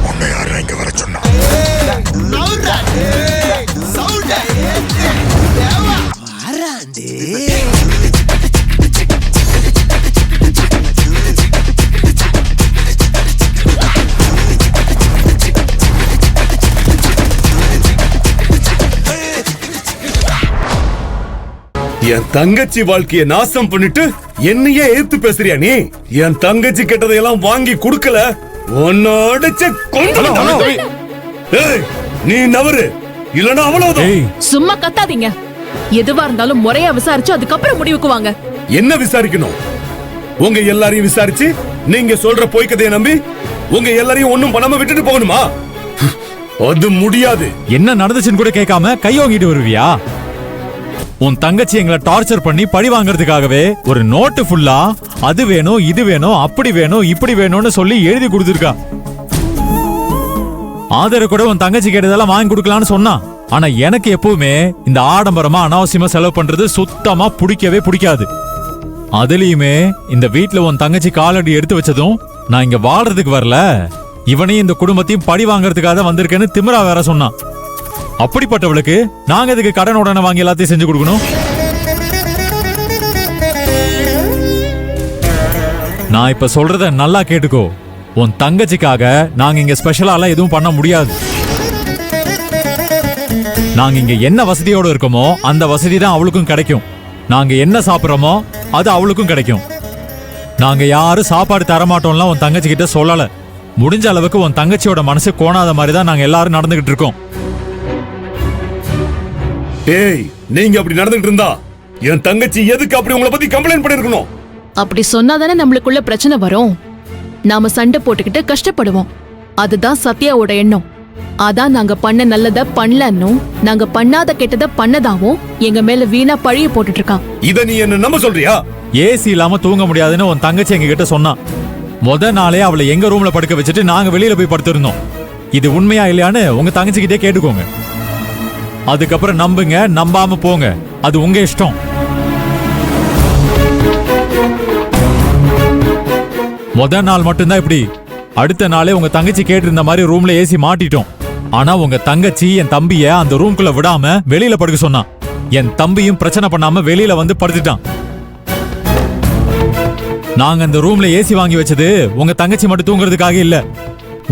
உன்னை யாரும் இங்க வர சொன்னா? என் தங்கச்சி வாழ்க்கைய நாசம் பண்ணிட்டு என்னையே எதிர்த்து பேசுறியா நீ? என் தங்கச்சி கெட்டதையெல்லாம் வாங்கி கொடுக்கல, நீ நவரு, இல்லனா அவ்வளவுதான். சும்மா கத்தாதீங்க. எதுவா இருந்தாலும் முறையா விசாரிச்சு அதுக்கப்புறம் முடிவுக்கு வாங்க. என்ன விசாரிக்கணும்? உங்க எல்லாரையும் விசாரிச்சு நீங்க சொல்ற பொய் கதையை நம்பி உங்க எல்லாரையும் ஒண்ணும் பண்ணாம விட்டுட்டு போகணுமா? அது முடியாது. என்ன நடந்துச்சுன்னு கூட கேட்காம கையோங்கிட்டு வருவியா? உன் தங்கச்சி எங்களை டார்ச்சர் பண்ணி பழி வாங்கறதுக்காகவே ஒரு நோட்டு ஃபுல்லா அது வேணும், இது வேணும், அப்படி வேணும், இப்படி வேணும்னு சொல்லி எழுதி கொடுத்துருக்கா. ஆதரவு கூட உன் தங்கச்சி கேட்டதெல்லாம் வாங்கி கொடுக்கலான்னு சொன்னா. ஆனா எனக்கு எப்பவுமே இந்த ஆடம்பரமா அனாவசியமா செலவு பண்றது சுத்தமா பிடிக்கவே பிடிக்காது. அதுலயுமே இந்த வீட்டுல உன் தங்கச்சி காலடி எடுத்து வச்சதும் நான் இங்க வாழ்றதுக்கு வரல, இவனையும் இந்த குடும்பத்தையும் பழி வாங்கறதுக்காக வந்திருக்கேன்னு திமிரா வேற சொன்னான். அப்படிப்பட்டவளுக்கு நாங்க இதுக்கு கடன் உடனே வாங்கி எல்லாத்தையும் செஞ்சு கொடுக்கணும்? நான் இப்ப சொல்றத நல்லா கேட்டுக்கோ. உன் தங்கச்சிக்காக நாங்க இங்க ஸ்பெஷலாலாம் எதுவும் பண்ண முடியாது. நாங்க இங்க என்ன வசதியோட இருக்கோமோ அந்த வசதி தான் அவளுக்கும் கிடைக்கும். நாங்க என்ன சாப்பிடுறோமோ அது அவளுக்கும் கிடைக்கும். நாங்க யாரும் சாப்பாடு தரமாட்டோம்லாம் உன் தங்கச்சி கிட்ட சொல்லல. முடிஞ்ச அளவுக்கு உன் தங்கச்சியோட மனசு கோணாத மாதிரி தான் நாங்க எல்லாரும் நடந்துகிட்டு இருக்கோம். ஏய், நீங்க அப்படி நடந்துட்டு இருந்தா என் தங்கச்சி எதுக்கு அப்படி உங்களை பத்தி கம்ப்ளைண்ட் பண்ணிருக்கணும்? அப்படி சொன்னாதானே நம்மளுக்குள்ள பிரச்சனை வரும். நாம சண்டை போட்டுக்கிட்டு கஷ்டப்படுவோம். அதுதான் சத்யாவோட எண்ணம். அதான் நாங்க பண்ண நல்லத பண்ணலன்னும் நாங்க பண்ணாத கெட்டத பண்ணதாவும் எங்க மேல வீணா பழிய போட்டுட்டு இருக்கான். இத நீ என்ன நம்ப சொல்றியா? ஏசி இல்லாம தூங்க முடியாதுன்னு உன் தங்கச்சி எங்க கிட்ட சொன்னான். முத நாளே அவளை எங்க ரூம்ல படுக்க வச்சுட்டு நாங்க வெளியில போய் படுத்திருந்தோம். இது உண்மையா இல்லையான்னு உங்க தங்கச்சி கிட்டே கேட்டுக்கோங்க. அதுக்கப்புறம் நம்புங்க, நம்பாம போங்க, அது உங்க இஷ்டம். முத நாள் மட்டும்தான் இப்படி. அடுத்த நாளே உங்க தங்கச்சி கேட்டு இருந்த மாதிரி ரூம்ல ஏசி மாட்டிட்டோம். ஆனா உங்க தங்கச்சி என் தம்பிய அந்த ரூம்குள்ள விடாம வெளியில படுக்க சொன்னான். என் தம்பியும் பிரச்சனை பண்ணாம வெளியில வந்து படுத்துட்டான். நாங்க அந்த ரூம்ல ஏசி வாங்கி வச்சது உங்க தங்கச்சி மட்டும் தூங்குறதுக்காக இல்ல.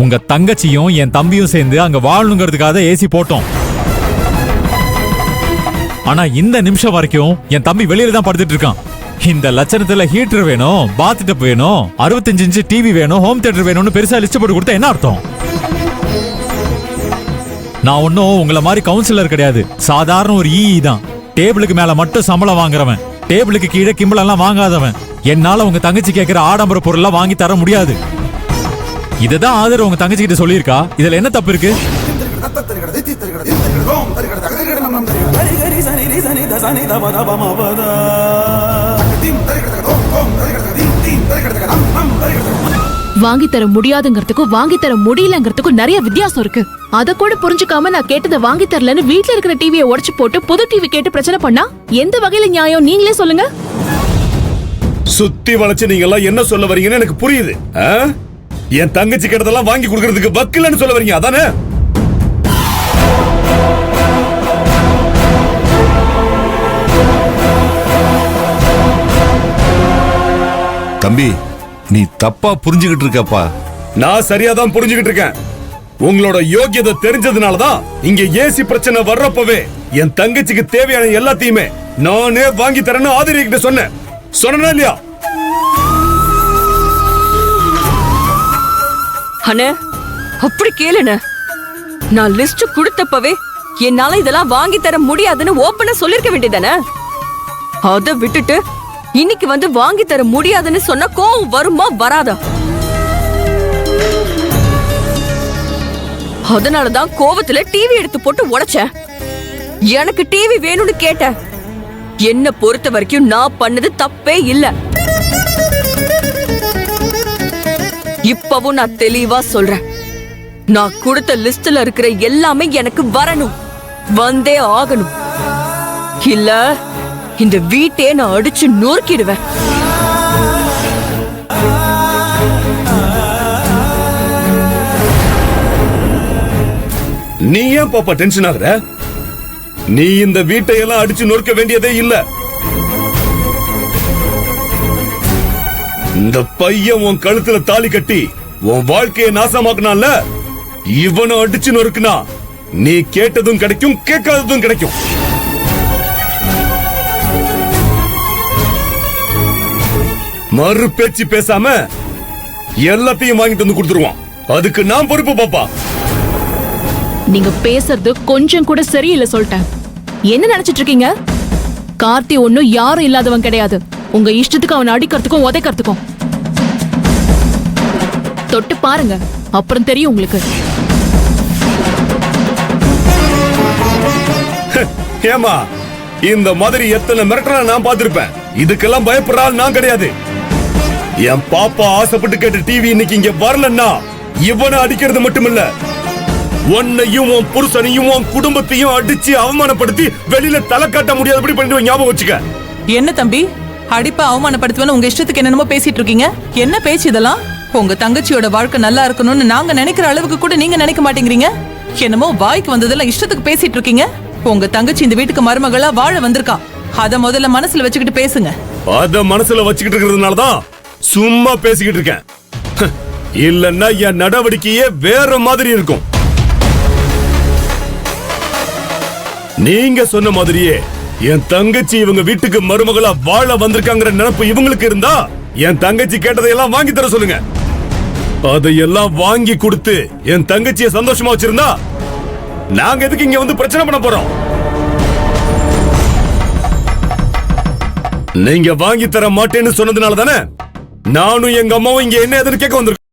உங்க தங்கச்சியும் என் தம்பியும் சேர்ந்து அங்க வாழணுங்கிறதுக்காக ஏசி போட்டோம். ஆனா இந்த நிமிஷம் வரைக்கும் என் தம்பி வெளியில தான் படுத்துட்டு இருக்கான். இந்த லட்சணத்துல ஹீட்டர் வேணும், பாத் டப் வேணும், 65 இன்ச்சு டிவி வேணும், ஹோம் தியேட்டர் வேணும்னு பெருசா லிஸ்ட் போட்டு கொடுத்தா என்ன அர்த்தம்? நான் ஒன்னும் உங்களை மாதிரி கவுன்சிலர் கிடையாது. சாதாரண ஒரு ஈ தான். டேபிளுக்கு மேல மட்டும் சம்பளம் வாங்குறவன், டேபிளுக்கு கீழே கிம்பளெல்லாம் வாங்காதவன். என்னால உங்க தங்கச்சி கேட்கிற ஆடம்பர பொருள்லாம் வாங்கி தர முடியாது. இதுதான் ஆதரவு உங்க தங்கச்சி கிட்ட சொல்லியிருக்கா. இதுல என்ன தப்பு இருக்கு? வாங்கி தர முடியாதுங்கிறதுக்கும் வாங்கி தர முடியலங்கிறதுக்கும் நிறைய வித்தியாசம் இருக்கு. அத கூட புரிஞ்சுக்காம நான் கேட்டதை வாங்கி தரலன்னு வீட்டுல இருக்கிற டிவியை உடைச்சு போட்டு புது டிவி கேட்டு பிரச்சனை பண்ணா எந்த வகையில நியாயம்? நீங்களே சொல்லுங்க. சுத்தி வளைச்சு நீங்க எல்லாம் என்ன சொல்ல வரீங்கன்னு எனக்கு புரியுது. என் தங்கச்சி கிட்டதெல்லாம் வாங்கி கொடுக்கறதுக்கு வக்கில்லைன்னு சொல்ல வரீங்க, அதானே? தம்பி, நீ தப்பா புரிஞ்சுகிட்டு இருக்கப்பா. நான் சரியாதான் புரிஞ்சுகிட்டு இருக்கேன். உங்களோட யோகியதை தெரிஞ்சதுனாலதான் இங்க ஏசி பிரச்சனை வர்றப்பவே என் தங்கச்சிக்கு தேவையான எல்லாத்தையுமே நானே வாங்கி தரேன்னு ஆதிரி கிட்ட சொன்னேன். சொன்னா இல்லையா? அண்ணே, அப்படி கேளுண்ணே. நான் லிஸ்ட் கொடுத்தப்பவே என்னால இதெல்லாம் வாங்கி தர முடியாதுன்னு ஓப்பனா சொல்லிருக்க வேண்டியதானே? அத விட்டுட்டு இன்னைக்கு வந்து வாங்கி தர முடியாதுன்னு சொன்னா கோவம் வருமா வராதா? அதனாலதான் கோவத்துல டிவி எடுத்து போட்டு உடைச்சேன். எனக்கு டிவி வேணும்னு கேட்டேன். என்ன பொறுத்த வரைக்கும் நான் பண்ணது தப்பே இல்ல. இப்பவும் நான் தெளிவா சொல்றேன். நான் கொடுத்த லிஸ்ட்ல இருக்கிற எல்லாமே எனக்கு வரணும், வந்தே ஆகணும். இல்ல இந்த வீட்டே நான் அடிச்சு நொறுக்கிடுவேன். நீ ஏன் பாப்பா டென்ஷன் ஆகுற? நீ இந்த வீட்டை எல்லாம் அடிச்சு நொறுக்க வேண்டியதே இல்ல. இந்த பையன் உன் கழுத்துல தாலி கட்டி உன் வாழ்க்கையை நாசமாக்குனால, இவனை அடிச்சு நொறுக்குனா நீ கேட்டதும் கிடைக்கும், கேட்காததும் கிடைக்கும். மறு பேச்சு பேசாம எல்லாத்தையும் வாங்கிட்டு வந்து கொடுத்துருவான். அதுக்கு நான் பொறுப்பு பாப்பா. நீங்க பேசுறது கொஞ்சம் கூட சரியில்லை சொல்லிட்டேன். என்ன நினைச்சிட்டு இருக்கீங்க? கார்த்தி ஒண்ணும் யாரும் இல்லாதவன் கிடையாது. உங்க இஷ்டத்துக்கு அவனை அடிக்கிறதுக்கும் உதைக்கிறதுக்கும். தொட்டு பாருங்க, அப்புறம் தெரியும் உங்களுக்கு. ஏமா, இந்த மாதிரி எத்தனை மிரட்டல நான் பார்த்திருப்பேன். இதுக்கெல்லாம் பயப்படுற ஆள் நான் கிடையாது. என் பாப்பா ஆசைப்பட்டு கேட்ட டிவி இன்னைக்கு இங்க வரலன்னா இவனை அடிக்கிறது மட்டுமில்ல, உன்னையும் உன் புருஷனையும் உன் குடும்பத்தையும் அடிச்சு அவமானப்படுத்தி வெளியில தலை காட்ட முடியாதபடி பண்ணிட்டு ஞாபகம் வச்சுக்க. என்ன தம்பி, அடிப்ப அவமானப்படுத்துவேன்னு உங்க இஷ்டத்துக்கு என்னென்னமோ பேசிட்டு இருக்கீங்க. என்ன பேச்சு இதெல்லாம்? உங்க தங்கச்சியோட வாழ்க்கை நல்லா இருக்கணும்னு நாங்க நினைக்கிற அளவுக்கு கூட நீங்க நினைக்க மாட்டேங்கிறீங்க. என்னமோ வாய்க்கு வந்ததெல்லாம் இஷ்டத்துக்கு பேசிட்டு இருக்கீங்க. உங்க தங்கச்சி இந்த வீட்டுக்கு மருமகளா வாழ வந்திருக்கா. அத முதல்ல மனசுல வச்சுக்கிட்டு பேசுங்க. அத மனசுல வச்சுக்கிட்டு இருக்கிறதுனாலதான் சும்மா பேசிக்கிட்டு இருக்கேன். இல்லன்னா என் நடவடிக்கையே வேற மாதிரி இருக்கும். நீங்க சொன்ன மாதிரியே என் தங்கச்சி இவங்க வீட்டுக்கு மருமகளா வாழ வந்திருக்காங்கிற நினைப்பு இவங்களுக்கு இருந்தா, என் தங்கச்சி கேட்டதையெல்லாம் வாங்கி தர சொல்லுங்க. அதையெல்லாம் வாங்கி கொடுத்து என் தங்கச்சியை சந்தோஷமா வச்சிருந்தா நாங்க எதுக்கு இங்க வந்து பிரச்சனை பண்ண போறோம்? நீங்க வாங்கி தர மாட்டேன்னு சொன்னதுனால தானே நானும் எங்க அம்மாவும் இங்க என்ன எதுன்னு கேட்க வந்திருக்கோம்.